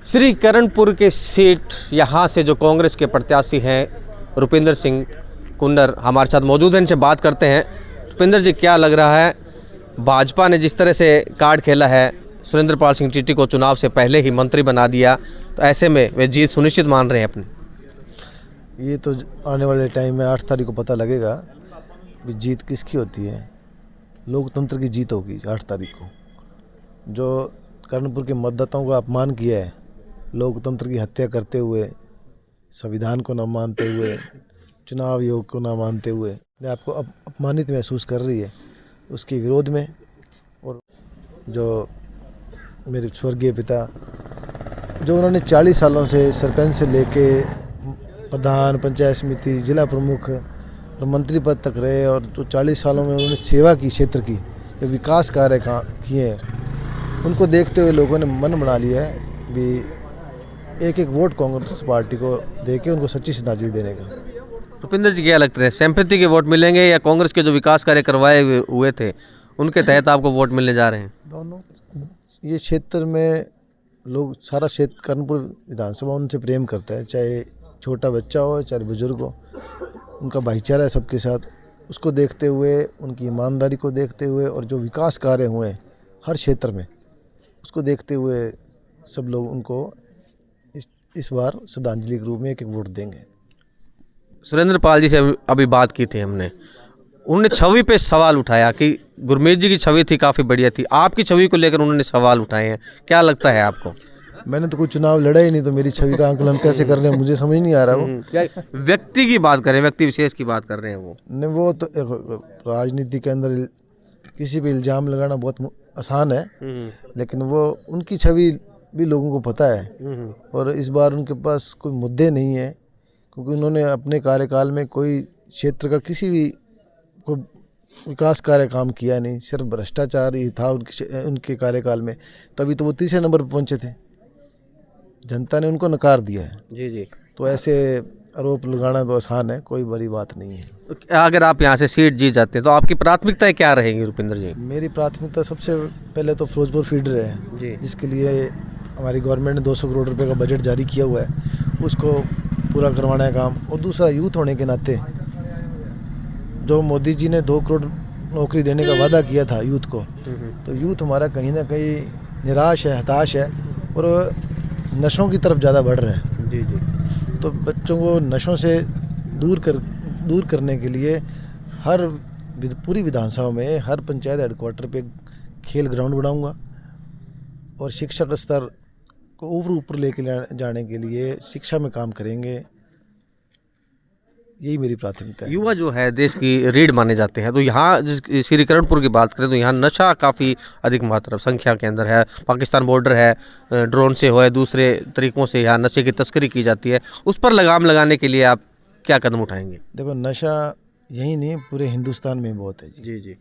श्री करणपुर के सीट यहाँ से जो कांग्रेस के प्रत्याशी हैं रुपिंदर सिंह कुंडर हमारे साथ मौजूद हैं, इनसे बात करते हैं। रुपिंदर जी, क्या लग रहा है, भाजपा ने जिस तरह से कार्ड खेला है, सुरेंद्र पाल सिंह टीटी को चुनाव से पहले ही मंत्री बना दिया, तो ऐसे में वे जीत सुनिश्चित मान रहे हैं अपनी? ये तो आने वाले टाइम में 8 तारीख को पता लगेगा कि जीत किसकी होती है। लोकतंत्र की जीत होगी 8 तारीख को। जो कर्णपुर के मतदाताओं का अपमान किया है, लोकतंत्र की हत्या करते हुए, संविधान को न मानते हुए, चुनाव आयोग को न मानते हुए आपको अपमानित महसूस कर रही है, उसके विरोध में। और जो मेरे स्वर्गीय पिता, जो उन्होंने 40 सालों से सरपंच से लेके प्रधान, पंचायत समिति, जिला प्रमुख और मंत्री पद तक रहे, और जो 40 सालों में उन्होंने सेवा की, क्षेत्र की जो विकास कार्य किए हैं, उनको देखते हुए लोगों ने मन बना लिया है भी एक वोट कांग्रेस पार्टी को देके उनको सच्ची श्रद्धांजलि देने का। रुपिंदर जी, क्या लगता है, सिंपैथी के वोट मिलेंगे या कांग्रेस के जो विकास कार्य करवाए हुए थे उनके तहत आपको वोट मिलने जा रहे हैं? दोनों। ये क्षेत्र में लोग, सारा क्षेत्र कर्णपुर विधानसभा उनसे प्रेम करता है, चाहे छोटा बच्चा हो चाहे बुजुर्ग हो, उनका भाईचारा है सबके साथ। उसको देखते हुए, उनकी ईमानदारी को देखते हुए, और जो विकास कार्य हुए हर क्षेत्र में, उसको देखते हुए सब लोग उनको इस बार श्रद्धांजलि के रूप में एक वोट देंगे। सुरेंद्र पाल जी से अभी बात की थी हमने, उन्होंने छवि पे सवाल उठाया कि गुरमीत जी की छवि थी काफ़ी बढ़िया थी, आपकी छवि को लेकर उन्होंने सवाल उठाए हैं, क्या लगता है आपको? मैंने तो कोई चुनाव लड़ा ही नहीं, तो मेरी छवि का आंकलन कैसे कर रहे हैं, मुझे समझ नहीं आ रहा। वो व्यक्ति की बात कर रहे हैं, व्यक्ति विशेष की बात कर रहे हैं वो नहीं, वो तो राजनीति के अंदर किसी पे इल्ज़ाम लगाना बहुत आसान है, लेकिन वो उनकी छवि भी लोगों को पता है। और इस बार उनके पास कोई मुद्दे नहीं है, क्योंकि उन्होंने अपने कार्यकाल में कोई क्षेत्र का किसी भी कोई विकास कार्य काम किया नहीं, सिर्फ भ्रष्टाचार ही था उनके कार्यकाल में। तभी तो वो तीसरे नंबर पर पहुंचे थे, जनता ने उनको नकार दिया है। जी जी। तो ऐसे आरोप लगाना तो आसान है, कोई बड़ी बात नहीं है। अगर आप यहाँ से सीट जीत जाते हैं तो आपकी प्राथमिकताएं क्या रहेंगी रुपिंदर जी? मेरी प्राथमिकता सबसे पहले तो फिरोजपुर फीडर है जी, जिसके लिए हमारी गवर्नमेंट ने 200 करोड़ रुपए का बजट जारी किया हुआ है, उसको पूरा करवाना है काम। और दूसरा, यूथ होने के नाते जो मोदी जी ने 2 करोड़ नौकरी देने का वादा किया था यूथ को, तो यूथ हमारा कहीं ना कहीं निराश है, हताश है, और नशों की तरफ ज़्यादा बढ़ रहा है। जी जी। तो बच्चों को नशों से दूर करने के लिए पूरी विधानसभा में हर पंचायत हेडक्वार्टर पे खेल ग्राउंड बनाऊंगा, और शिक्षा का स्तर को ऊपर लेके जाने के लिए शिक्षा में काम करेंगे। यही मेरी प्राथमिकता है। युवा जो है देश की रीढ़ माने जाते हैं, तो यहाँ श्री करणपुर की बात करें तो यहाँ नशा काफ़ी अधिक मात्रा संख्या के अंदर है। पाकिस्तान बॉर्डर है, ड्रोन से हो या दूसरे तरीक़ों से यहाँ नशे की तस्करी की जाती है, उस पर लगाम लगाने के लिए आप क्या कदम उठाएंगे? देखो, नशा यही नहीं, पूरे हिंदुस्तान में बहुत है जी जी।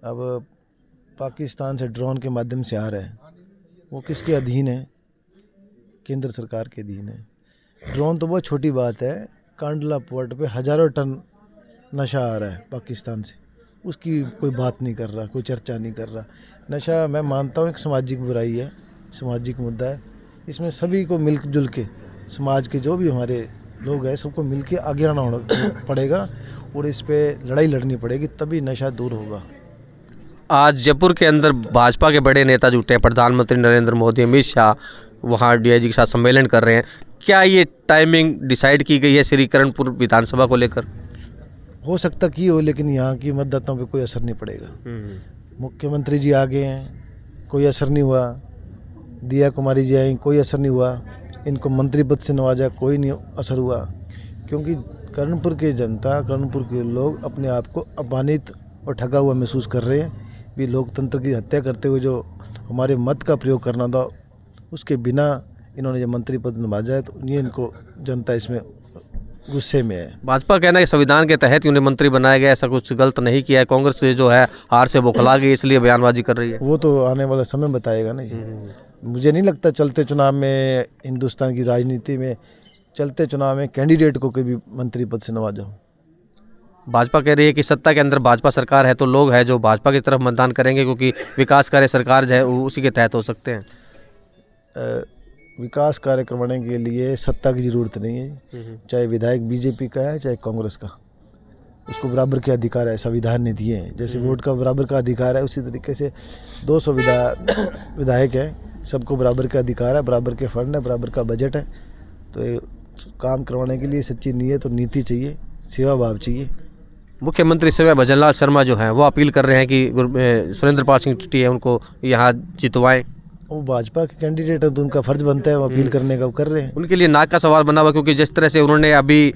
अब पाकिस्तान से ड्रोन के माध्यम से आ रहा है, वो किसके अधीन है? केंद्र सरकार के अधीन है। ड्रोन तो बहुत छोटी बात है, कांडला पोर्ट पे हज़ारों टन नशा आ रहा है पाकिस्तान से, उसकी कोई बात नहीं कर रहा, कोई चर्चा नहीं कर रहा। नशा, मैं मानता हूँ, एक सामाजिक बुराई है, सामाजिक मुद्दा है। इसमें सभी को मिलजुल के, समाज के जो भी हमारे लोग हैं, सबको मिल के आगे आना पड़ेगा, और इस पर लड़ाई लड़नी पड़ेगी, तभी नशा दूर होगा। आज जयपुर के अंदर भाजपा के बड़े नेता जुटे हैं, प्रधानमंत्री नरेंद्र मोदी, अमित शाह वहाँ डीआईजी के साथ सम्मेलन कर रहे हैं, क्या ये टाइमिंग डिसाइड की गई है श्री करणपुर विधानसभा को लेकर? हो सकता कि हो, लेकिन यहाँ की मतदाताओं पे कोई असर नहीं पड़ेगा। मुख्यमंत्री जी आ गए हैं, कोई असर नहीं हुआ। दिया कुमारी जी आई, कोई असर नहीं हुआ। इनको मंत्री पद से नवाजा, कोई नहीं असर हुआ, क्योंकि कर्णपुर की जनता, कर्णपुर के लोग अपने आप को अपमानित और ठगा हुआ महसूस कर रहे हैं। भी लोकतंत्र की हत्या करते हुए जो हमारे मत का प्रयोग करना था, उसके बिना इन्होंने जो मंत्री पद नवाजा है, तो ये इनको जनता इसमें गुस्से में है। भाजपा कहना है कि संविधान के तहत ही उन्हें मंत्री बनाया गया, ऐसा कुछ गलत नहीं किया है, कांग्रेस से जो है हार से बौखला गई इसलिए बयानबाजी कर रही है। वो तो आने वाला समय बताएगा ना। मुझे नहीं लगता चलते चुनाव में, हिंदुस्तान की राजनीति में चलते चुनाव में कैंडिडेट को कभी मंत्री पद से नवाजा हो। भाजपा कह रही है कि सत्ता के अंदर भाजपा सरकार है तो लोग हैं जो भाजपा की तरफ मतदान करेंगे, क्योंकि विकास कार्य सरकार जो है उसी के तहत हो सकते हैं। विकास कार्य करवाने के लिए सत्ता की ज़रूरत नहीं है, चाहे विधायक बीजेपी का है चाहे कांग्रेस का, उसको बराबर के अधिकार है, संविधान ने दिए हैं। जैसे वोट का बराबर का अधिकार है, उसी तरीके से 200 विधायक हैं, सबको बराबर के अधिकार है, बराबर के फंड है, बराबर का बजट है। तो ये काम करवाने के लिए सच्ची नीयत और नीति चाहिए, सेवा भाव चाहिए। मुख्यमंत्री सवै भजनलाल शर्मा जो हैं वो अपील कर रहे हैं कि सुरेंद्र पाल सिंह टिटी है उनको यहाँ जितवाएं। वो भाजपा के कैंडिडेट है तो उनका फर्ज बनता है वो अपील करने का, वो कर रहे हैं। उनके लिए नाक का सवाल बना हुआ, क्योंकि जिस तरह से उन्होंने अभी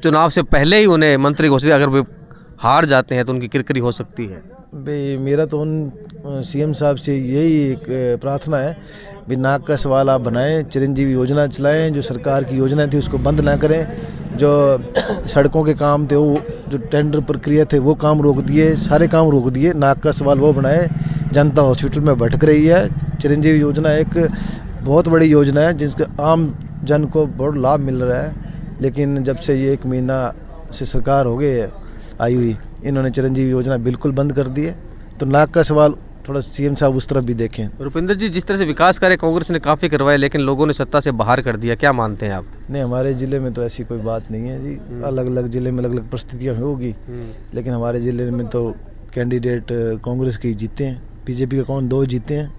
चुनाव से पहले ही उन्हें मंत्री घोषित, अगर वे हार जाते हैं तो उनकी किरकिरी हो सकती है। भाई मेरा तो उन सीएम साहब से यही एक प्रार्थना है, भी नाक का सवाल आप बनाएं, चिरंजीवी योजना चलाएं, जो सरकार की योजना थी उसको बंद ना करें, जो सड़कों के काम थे वो जो टेंडर प्रक्रिया थे वो काम रोक दिए, सारे काम रोक दिए। नाक का सवाल वो बनाए, जनता हॉस्पिटल में भटक रही है। चिरंजीवी योजना एक बहुत बड़ी योजना है जिसका आम जन को बहुत लाभ मिल रहा है, लेकिन जब से ये 1 महीना से सरकार हो गई है आई हुई, इन्होंने चिरंजीवी योजना बिल्कुल बंद कर दी है। तो नाक का सवाल थोड़ा सीएम साहब उस तरफ भी देखें। रुपिंदर जी, जिस तरह से विकास कार्य कांग्रेस ने काफ़ी करवाए लेकिन लोगों ने सत्ता से बाहर कर दिया, क्या मानते हैं आप? नहीं, हमारे ज़िले में तो ऐसी कोई बात नहीं है जी, अलग अलग ज़िले में अलग अलग परिस्थितियाँ होगी, लेकिन हमारे ज़िले में तो कैंडिडेट कांग्रेस के ही जीते हैं, बीजेपी के कौन 2 जीते हैं।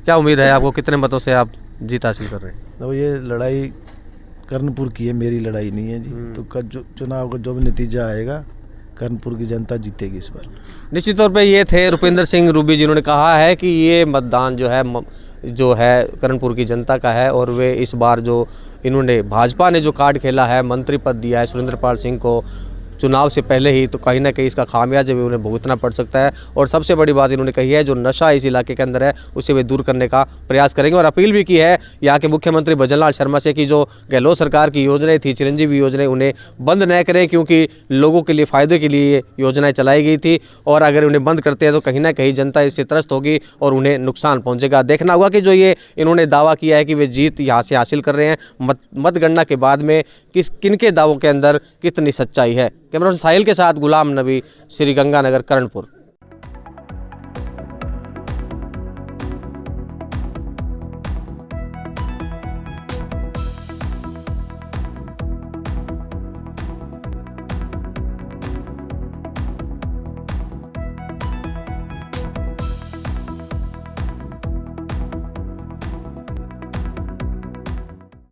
क्या उम्मीद है आपको, कितने मतों से आप जीत हासिल कर रहे हैं? तो ये लड़ाई कर्णपुर की है, मेरी लड़ाई नहीं है जी। तो चुनाव का जो भी नतीजा आएगा कर्णपुर की जनता जीतेगी इस बार। निश्चित तौर पे ये थे रुपिंदर सिंह रूबी, जिन्होंने कहा है कि ये मतदान जो है कर्णपुर की जनता का है, और वे इस बार जो इन्होंने भाजपा ने जो कार्ड खेला है, मंत्री पद दिया है सुरेंद्र पाल सिंह को चुनाव से पहले ही, तो कहीं ना कहीं इसका खामियाजा भी उन्हें भुगतना पड़ सकता है। और सबसे बड़ी बात इन्होंने कही है, जो नशा इस इलाके के अंदर है उसे वे दूर करने का प्रयास करेंगे। और अपील भी की है यहाँ के मुख्यमंत्री भजनलाल शर्मा से कि जो गहलोत सरकार की योजनाएं थी, चिरंजीवी योजनाएं, उन्हें बंद न करें, क्योंकि लोगों के लिए फ़ायदे के लिए योजनाएं चलाई गई थी, और अगर उन्हें बंद करते हैं तो कहीं ना कहीं जनता इससे त्रस्त होगी और उन्हें नुकसान पहुँचेगा। देखना होगा कि जो ये इन्होंने दावा किया है कि वे जीत यहाँ से हासिल कर रहे हैं, मतगणना के बाद में किनके दावों के अंदर कितनी सच्चाई है। कैमरा साहिल के साथ गुलाम नबी, श्री गंगानगर, कर्णपुर।